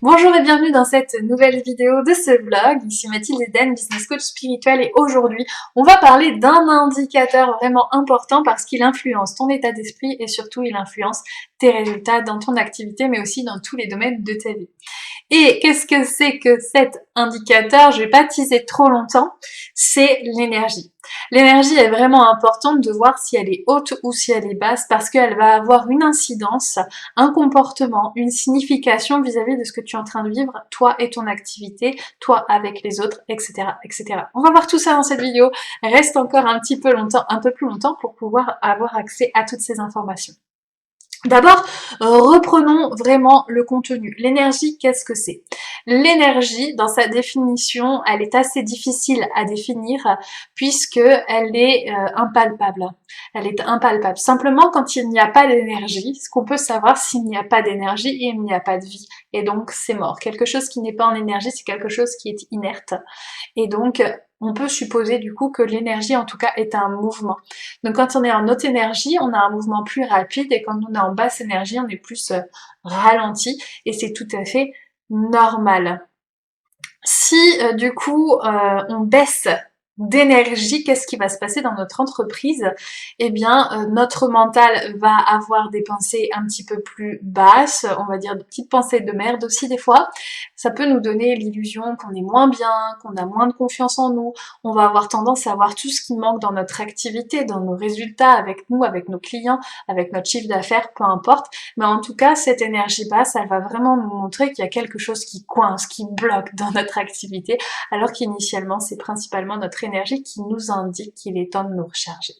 Bonjour et bienvenue dans cette nouvelle vidéo de ce vlog. Ici Mathilde Eden, business coach spirituel, et aujourd'hui on va parler d'un indicateur vraiment important parce qu'il influence ton état d'esprit et surtout il influence tes résultats dans ton activité mais aussi dans tous les domaines de ta vie. Et qu'est-ce que c'est que cet indicateur? Je vais pas teaser trop longtemps, c'est l'énergie. L'énergie est vraiment importante de voir si elle est haute ou si elle est basse parce qu'elle va avoir une incidence, un comportement, une signification vis-à-vis de ce que tu es en train de vivre, toi et ton activité, toi avec les autres, etc., etc. On va voir tout ça dans cette vidéo. Reste encore un petit peu longtemps, un peu plus longtemps pour pouvoir avoir accès à toutes ces informations. D'abord, reprenons vraiment le contenu. L'énergie, qu'est-ce que c'est? L'énergie, dans sa définition, elle est assez difficile à définir puisque elle est impalpable. Elle est impalpable. Simplement, quand il n'y a pas d'énergie, ce qu'on peut savoir, s'il n'y a pas d'énergie, il n'y a pas de vie. Et donc, c'est mort. Quelque chose qui n'est pas en énergie, c'est quelque chose qui est inerte. Et donc, on peut supposer du coup que l'énergie en tout cas est un mouvement. Donc quand on est en haute énergie, on a un mouvement plus rapide et quand on est en basse énergie, on est plus ralenti et c'est tout à fait normal. Si du coup on baisse d'énergie, qu'est-ce qui va se passer dans notre entreprise? Eh bien, notre mental va avoir des pensées un petit peu plus basses, on va dire des petites pensées de merde aussi des fois. Ça peut nous donner l'illusion qu'on est moins bien, qu'on a moins de confiance en nous. On va avoir tendance à voir tout ce qui manque dans notre activité, dans nos résultats, avec nous, avec nos clients, avec notre chiffre d'affaires, peu importe. Mais en tout cas, cette énergie basse, elle va vraiment nous montrer qu'il y a quelque chose qui coince, qui bloque dans notre activité, alors qu'initialement, c'est principalement notre énergie qui nous indique qu'il est temps de nous recharger.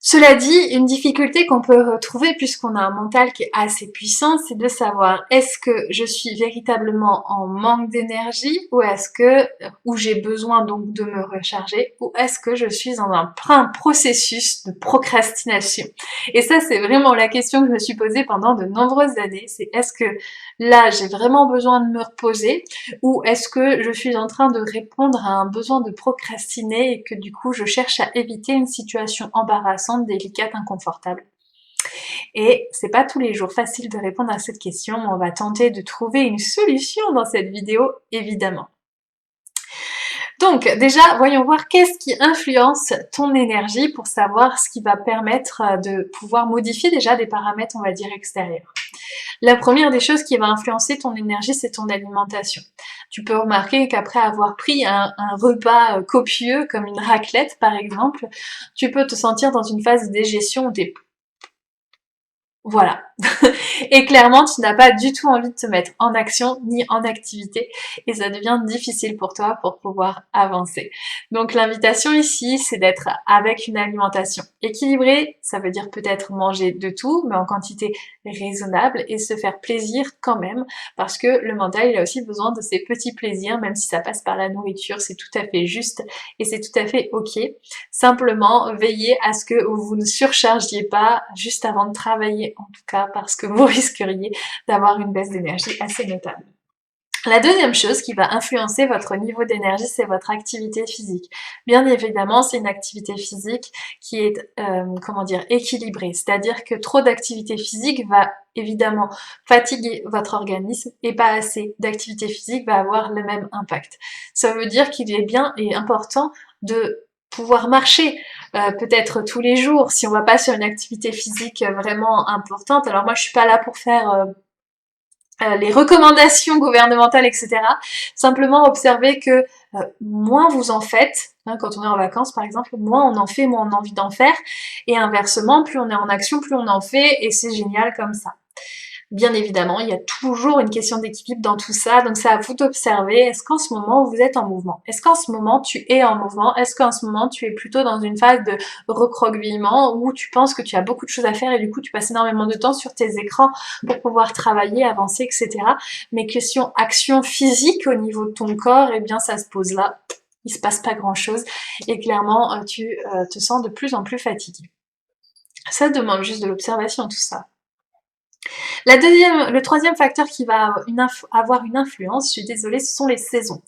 Cela dit, une difficulté qu'on peut retrouver puisqu'on a un mental qui est assez puissant, c'est de savoir est-ce que je suis véritablement en manque d'énergie ou est-ce que ou j'ai besoin donc de me recharger ou est-ce que je suis dans un processus de procrastination. Et ça c'est vraiment la question que je me suis posée pendant de nombreuses années, c'est est-ce que là j'ai vraiment besoin de me reposer ou est-ce que je suis en train de répondre à un besoin de procrastiner et que du coup je cherche à éviter une situation embarrassante, délicate, inconfortable. Et c'est pas tous les jours facile de répondre à cette question, mais on va tenter de trouver une solution dans cette vidéo, évidemment. Donc déjà, voyons voir qu'est-ce qui influence ton énergie pour savoir ce qui va permettre de pouvoir modifier déjà des paramètres, on va dire, extérieurs. La première des choses qui va influencer ton énergie, c'est ton alimentation. Tu peux remarquer qu'après avoir pris un repas copieux, comme une raclette par exemple, tu peux te sentir dans une phase de digestion où t'es... Voilà. Et clairement, tu n'as pas du tout envie de te mettre en action ni en activité et ça devient difficile pour toi pour pouvoir avancer. Donc l'invitation ici, c'est d'être avec une alimentation équilibrée. Ça veut dire peut-être manger de tout, mais en quantité raisonnable et se faire plaisir quand même parce que le mental, il a aussi besoin de ses petits plaisirs, même si ça passe par la nourriture, c'est tout à fait juste et c'est tout à fait ok. Simplement, veillez à ce que vous ne surchargiez pas juste avant de travailler en tout cas parce que vous risqueriez d'avoir une baisse d'énergie assez notable. La deuxième chose qui va influencer votre niveau d'énergie, c'est votre activité physique. Bien évidemment, c'est une activité physique qui est, comment dire, équilibrée. C'est-à-dire que trop d'activité physique va évidemment fatiguer votre organisme et pas assez d'activité physique va avoir le même impact. Ça veut dire qu'il est bien et important de pouvoir marcher peut-être tous les jours si on va pas sur une activité physique vraiment importante. Alors moi je suis pas là pour faire les recommandations gouvernementales, etc. Simplement observer que moins vous en faites, hein, quand on est en vacances par exemple, moins on en fait, moins on a envie d'en faire, et inversement, plus on est en action, plus on en fait, et c'est génial comme ça. Bien évidemment, il y a toujours une question d'équilibre dans tout ça, donc c'est à vous d'observer, est-ce qu'en ce moment vous êtes en mouvement? Est-ce qu'en ce moment tu es en mouvement? Est-ce qu'en ce moment tu es plutôt dans une phase de recroquevillement où tu penses que tu as beaucoup de choses à faire et du coup tu passes énormément de temps sur tes écrans pour pouvoir travailler, avancer, etc. Mais question action physique au niveau de ton corps, eh bien ça se pose là, il se passe pas grand chose et clairement tu te sens de plus en plus fatigué. Ça demande juste de l'observation tout ça. Le troisième facteur qui va avoir une influence, je suis désolée, ce sont les saisons.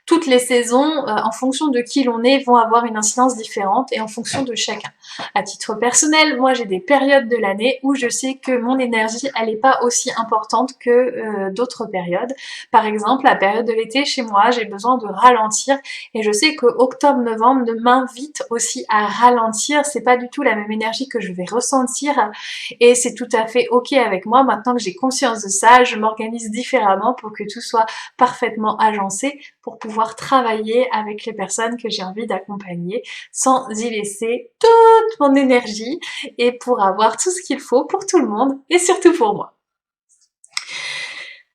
Toutes les saisons, en fonction de qui l'on est, vont avoir une incidence différente et en fonction de chacun. À titre personnel, moi j'ai des périodes de l'année où je sais que mon énergie, elle n'est pas aussi importante que d'autres périodes. Par exemple, la période de l'été, chez moi, j'ai besoin de ralentir et je sais que octobre-novembre m'invite aussi à ralentir. C'est pas du tout la même énergie que je vais ressentir et c'est tout à fait ok avec moi. Maintenant que j'ai conscience de ça, je m'organise différemment pour que tout soit parfaitement agencé pour pouvoir travailler avec les personnes que j'ai envie d'accompagner sans y laisser toute mon énergie et pour avoir tout ce qu'il faut pour tout le monde et surtout pour moi.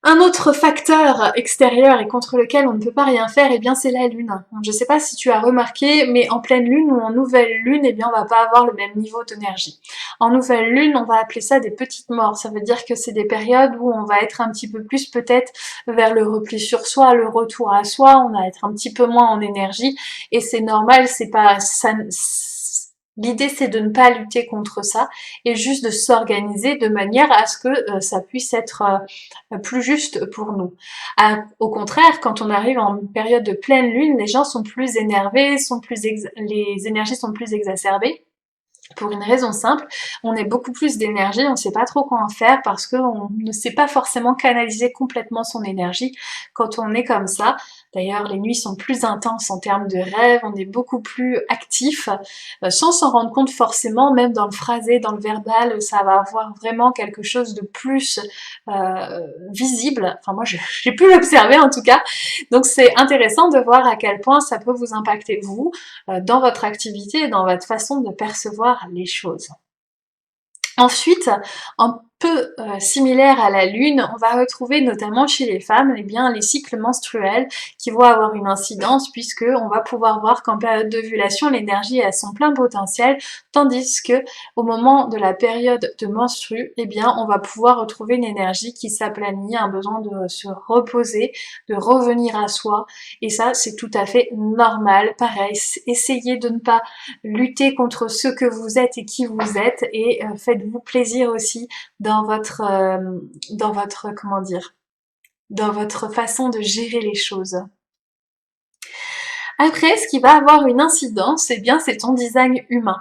Un autre facteur extérieur et contre lequel on ne peut pas rien faire, eh bien c'est la lune. Je ne sais pas si tu as remarqué, mais en pleine lune ou en nouvelle lune, eh bien on va pas avoir le même niveau d'énergie. En nouvelle lune, on va appeler ça des petites morts. Ça veut dire que c'est des périodes où on va être un petit peu plus peut-être vers le repli sur soi, le retour à soi, on va être un petit peu moins en énergie et c'est normal, c'est pas ça. L'idée, c'est de ne pas lutter contre ça et juste de s'organiser de manière à ce que ça puisse être plus juste pour nous. Au contraire, quand on arrive en période de pleine lune, les gens sont plus énervés, les énergies sont plus exacerbées. Pour une raison simple, on est beaucoup plus d'énergie, on ne sait pas trop quoi en faire parce qu'on ne sait pas forcément canaliser complètement son énergie quand on est comme ça. D'ailleurs, les nuits sont plus intenses en termes de rêve, on est beaucoup plus actif, sans s'en rendre compte forcément, même dans le phrasé, dans le verbal, ça va avoir vraiment quelque chose de plus visible. Enfin moi, j'ai pu l'observer en tout cas. Donc c'est intéressant de voir à quel point ça peut vous impacter vous, dans votre activité et dans votre façon de percevoir les choses. Ensuite, un peu similaire à la lune, on va retrouver notamment chez les femmes eh bien, les cycles menstruels qui vont avoir une incidence puisque on va pouvoir voir qu'en période d'ovulation l'énergie est à son plein potentiel tandis que au moment de la période de menstru eh bien on va pouvoir retrouver une énergie qui s'aplanit, un besoin de se reposer, de revenir à soi et ça c'est tout à fait normal. Pareil, essayez de ne pas lutter contre ce que vous êtes et qui vous êtes et faites-vous plaisir aussi dans votre comment dire, dans votre façon de gérer les choses. Après, ce qui va avoir une incidence, eh bien, c'est ton design humain.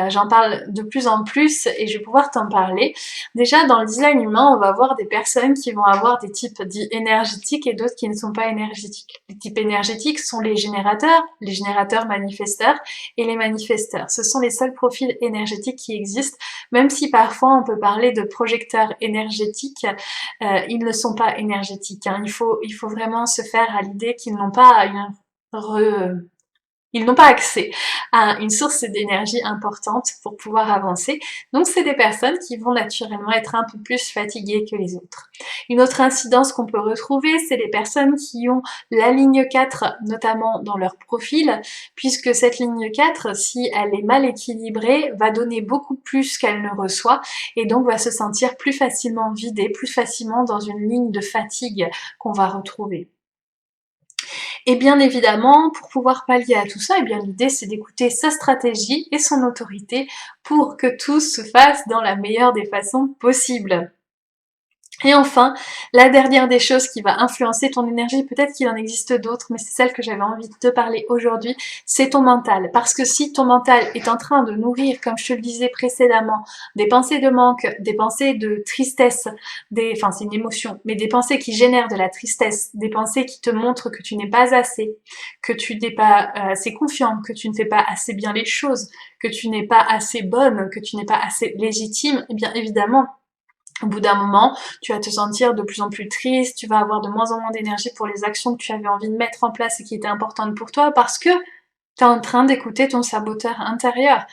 J'en parle de plus en plus et je vais pouvoir t'en parler. Déjà, dans le design humain, on va voir des personnes qui vont avoir des types dits énergétiques et d'autres qui ne sont pas énergétiques. Les types énergétiques sont les générateurs manifesteurs et les manifesteurs. Ce sont les seuls profils énergétiques qui existent, même si parfois on peut parler de projecteurs énergétiques, ils ne sont pas énergétiques. Hein. Il faut vraiment se faire à l'idée qu'ils n'ont pas ils n'ont pas accès à une source d'énergie importante pour pouvoir avancer. Donc c'est des personnes qui vont naturellement être un peu plus fatiguées que les autres. Une autre incidence qu'on peut retrouver, c'est les personnes qui ont la ligne 4, notamment dans leur profil, puisque cette ligne 4, si elle est mal équilibrée, va donner beaucoup plus qu'elle ne reçoit, et donc va se sentir plus facilement vidée, plus facilement dans une ligne de fatigue qu'on va retrouver. Et bien évidemment, pour pouvoir pallier à tout ça, eh bien l'idée c'est d'écouter sa stratégie et son autorité pour que tout se fasse dans la meilleure des façons possibles. Et enfin, la dernière des choses qui va influencer ton énergie, peut-être qu'il en existe d'autres, mais c'est celle que j'avais envie de te parler aujourd'hui, c'est ton mental. Parce que si ton mental est en train de nourrir, comme je te le disais précédemment, des pensées de manque, des pensées de tristesse, enfin c'est une émotion, mais des pensées qui génèrent de la tristesse, des pensées qui te montrent que tu n'es pas assez, que tu n'es pas assez confiante, que tu ne fais pas assez bien les choses, que tu n'es pas assez bonne, que tu n'es pas assez légitime, eh bien évidemment, au bout d'un moment, tu vas te sentir de plus en plus triste, tu vas avoir de moins en moins d'énergie pour les actions que tu avais envie de mettre en place et qui étaient importantes pour toi parce que tu es en train d'écouter ton saboteur intérieur.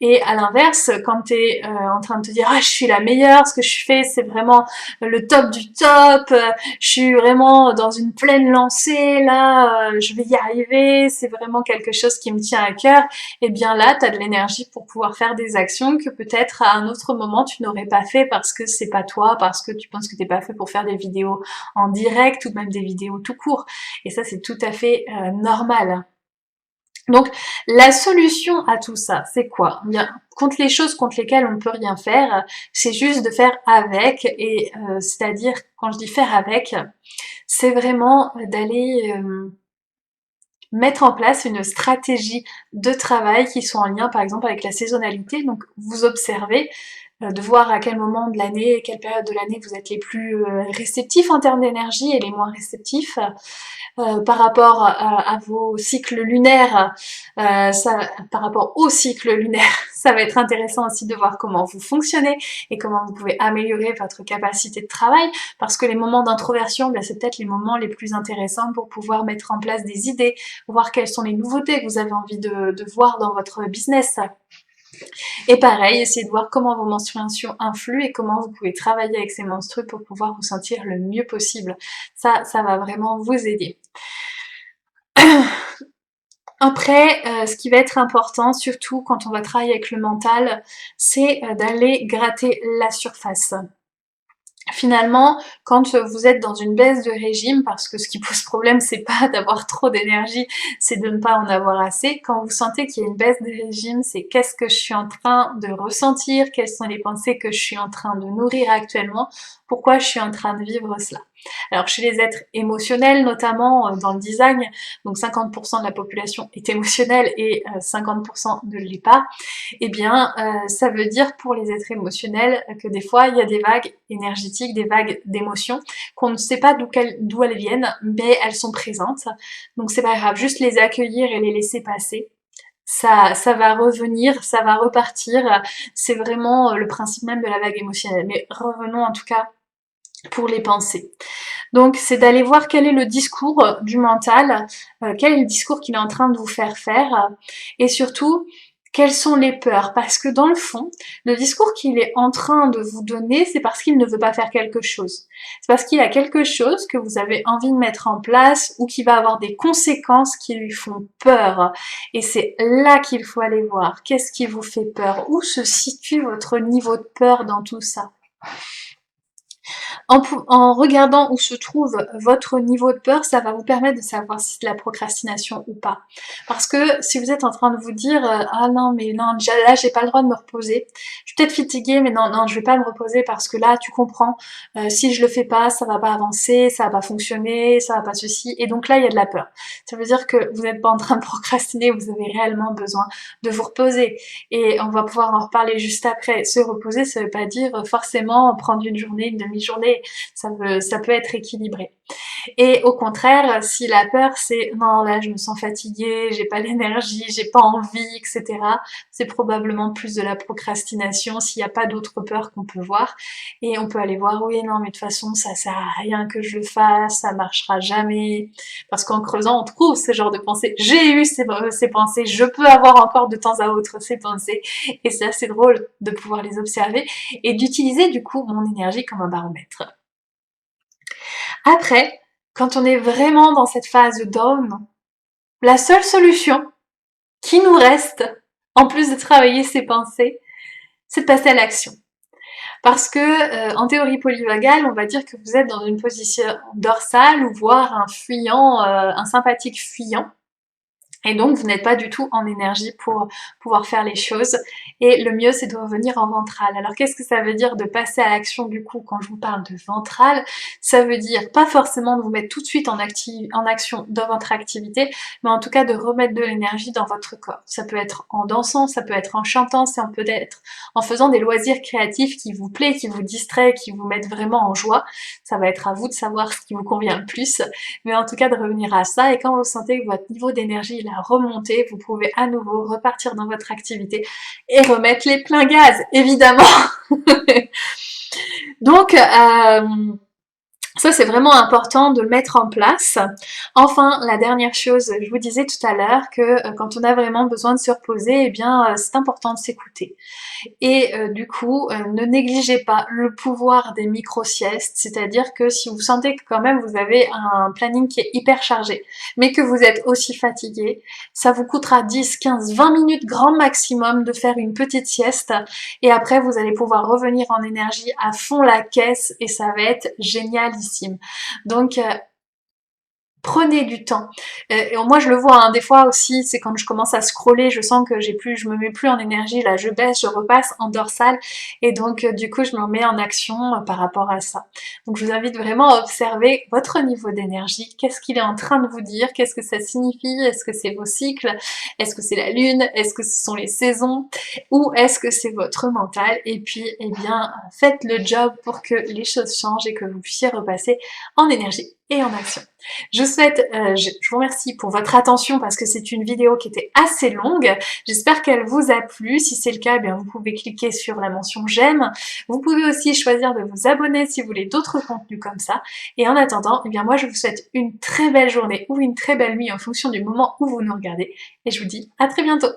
Et à l'inverse, quand tu es en train de te dire « Ah, je suis la meilleure, ce que je fais, c'est vraiment le top du top, je suis vraiment dans une pleine lancée, là, je vais y arriver, c'est vraiment quelque chose qui me tient à cœur », et bien là, tu as de l'énergie pour pouvoir faire des actions que peut-être à un autre moment, tu n'aurais pas fait parce que c'est pas toi, parce que tu penses que t'es pas fait pour faire des vidéos en direct ou même des vidéos tout court. Et ça, c'est tout à fait normal. Donc, la solution à tout ça, c'est quoi? Bien, contre les choses contre lesquelles on peut rien faire, c'est juste de faire avec, et c'est-à-dire, quand je dis faire avec, c'est vraiment d'aller mettre en place une stratégie de travail qui soit en lien, par exemple, avec la saisonnalité. Donc, vous observez, de voir à quel moment de l'année, quelle période de l'année vous êtes les plus réceptifs en termes d'énergie et les moins réceptifs. Par rapport à vos cycles lunaires, par rapport au cycle lunaire, ça va être intéressant aussi de voir comment vous fonctionnez et comment vous pouvez améliorer votre capacité de travail, parce que les moments d'introversion, ben, c'est peut-être les moments les plus intéressants pour pouvoir mettre en place des idées, voir quelles sont les nouveautés que vous avez envie de voir dans votre business. Et pareil, essayez de voir comment vos menstruations influent et comment vous pouvez travailler avec ces menstrues pour pouvoir vous sentir le mieux possible. Ça va vraiment vous aider. Après, ce qui va être important, surtout quand on va travailler avec le mental, c'est d'aller gratter la surface. Finalement, quand vous êtes dans une baisse de régime, parce que ce qui pose problème, c'est pas d'avoir trop d'énergie, c'est de ne pas en avoir assez. Quand vous sentez qu'il y a une baisse de régime, c'est qu'est-ce que je suis en train de ressentir, quelles sont les pensées que je suis en train de nourrir actuellement, pourquoi je suis en train de vivre cela. Alors chez les êtres émotionnels, notamment dans le design, donc 50% de la population est émotionnelle et 50% ne l'est pas, eh bien ça veut dire pour les êtres émotionnels que des fois il y a des vagues énergétiques, des vagues d'émotions qu'on ne sait pas d'où elles viennent, mais elles sont présentes. Donc c'est pas grave, juste les accueillir et les laisser passer. Ça va revenir, ça va repartir. C'est vraiment le principe même de la vague émotionnelle. Mais revenons en tout cas pour les pensées. Donc c'est d'aller voir quel est le discours du mental, quel est le discours qu'il est en train de vous faire faire, et surtout quelles sont les peurs, parce que dans le fond, le discours qu'il est en train de vous donner, c'est parce qu'il ne veut pas faire quelque chose. C'est parce qu'il y a quelque chose que vous avez envie de mettre en place ou qui va avoir des conséquences qui lui font peur. Et c'est là qu'il faut aller voir. Qu'est-ce qui vous fait peur? Où se situe votre niveau de peur dans tout ça? En regardant où se trouve votre niveau de peur, ça va vous permettre de savoir si c'est de la procrastination ou pas. Parce que si vous êtes en train de vous dire ah non mais non là j'ai pas le droit de me reposer, je suis peut-être fatiguée mais non je vais pas me reposer parce que là tu comprends, si je le fais pas ça va pas avancer, ça va pas fonctionner, ça va pas ceci, et donc là il y a de la peur. Ça veut dire que vous n'êtes pas en train de procrastiner, vous avez réellement besoin de vous reposer, et on va pouvoir en reparler juste après. Se reposer, ça veut pas dire forcément prendre une journée, une demi-journée, ça peut être équilibré. Et au contraire, si la peur c'est non là je me sens fatiguée, j'ai pas l'énergie, j'ai pas envie, etc., c'est probablement plus de la procrastination s'il n'y a pas d'autres peurs qu'on peut voir. Et on peut aller voir oui non mais de toute façon ça sert à rien que je le fasse, ça marchera jamais. Parce qu'en creusant on trouve ce genre de pensées. J'ai eu ces pensées, je peux avoir encore de temps à autre ces pensées. Et c'est assez drôle de pouvoir les observer et d'utiliser du coup mon énergie comme un baromètre. Après, quand on est vraiment dans cette phase de down, la seule solution qui nous reste, en plus de travailler ses pensées, c'est de passer à l'action. Parce que en théorie polyvagale, on va dire que vous êtes dans une position dorsale ou voire un fuyant, un sympathique fuyant. Et donc, vous n'êtes pas du tout en énergie pour pouvoir faire les choses. Et le mieux, c'est de revenir en ventral. Alors, qu'est-ce que ça veut dire de passer à l'action du coup quand je vous parle de ventral? Ça veut dire pas forcément de vous mettre tout de suite en action dans votre activité, mais en tout cas de remettre de l'énergie dans votre corps. Ça peut être en dansant, ça peut être en chantant, ça peut être en faisant des loisirs créatifs qui vous plaisent, qui vous distraient, qui vous mettent vraiment en joie. Ça va être à vous de savoir ce qui vous convient le plus. Mais en tout cas, de revenir à ça, et quand vous sentez que votre niveau d'énergie il a remonté, vous pouvez à nouveau repartir dans votre activité et remettre les pleins gaz, évidemment. Donc, ça, c'est vraiment important de le mettre en place. Enfin, la dernière chose, je vous disais tout à l'heure que quand on a vraiment besoin de se reposer, eh bien, c'est important de s'écouter. Et du coup, ne négligez pas le pouvoir des micro-siestes, c'est-à-dire que si vous sentez que quand même vous avez un planning qui est hyper chargé, mais que vous êtes aussi fatigué, ça vous coûtera 10, 15, 20 minutes grand maximum de faire une petite sieste, et après vous allez pouvoir revenir en énergie à fond la caisse, et ça va être génialissime. Donc Prenez du temps. Et moi je le vois, hein, des fois aussi, c'est quand je commence à scroller, je sens que je me mets plus en énergie, là je baisse, je repasse en dorsale, et donc du coup je me remets en action par rapport à ça. Donc je vous invite vraiment à observer votre niveau d'énergie, qu'est-ce qu'il est en train de vous dire, qu'est-ce que ça signifie, est-ce que c'est vos cycles, est-ce que c'est la lune, est-ce que ce sont les saisons, ou est-ce que c'est votre mental, et puis eh bien faites le job pour que les choses changent et que vous puissiez repasser en énergie et en action. Je vous remercie pour votre attention parce que c'est une vidéo qui était assez longue. J'espère qu'elle vous a plu. Si c'est le cas, eh bien vous pouvez cliquer sur la mention j'aime. Vous pouvez aussi choisir de vous abonner si vous voulez d'autres contenus comme ça. Et en attendant, eh bien moi je vous souhaite une très belle journée ou une très belle nuit en fonction du moment où vous nous regardez. Et je vous dis à très bientôt.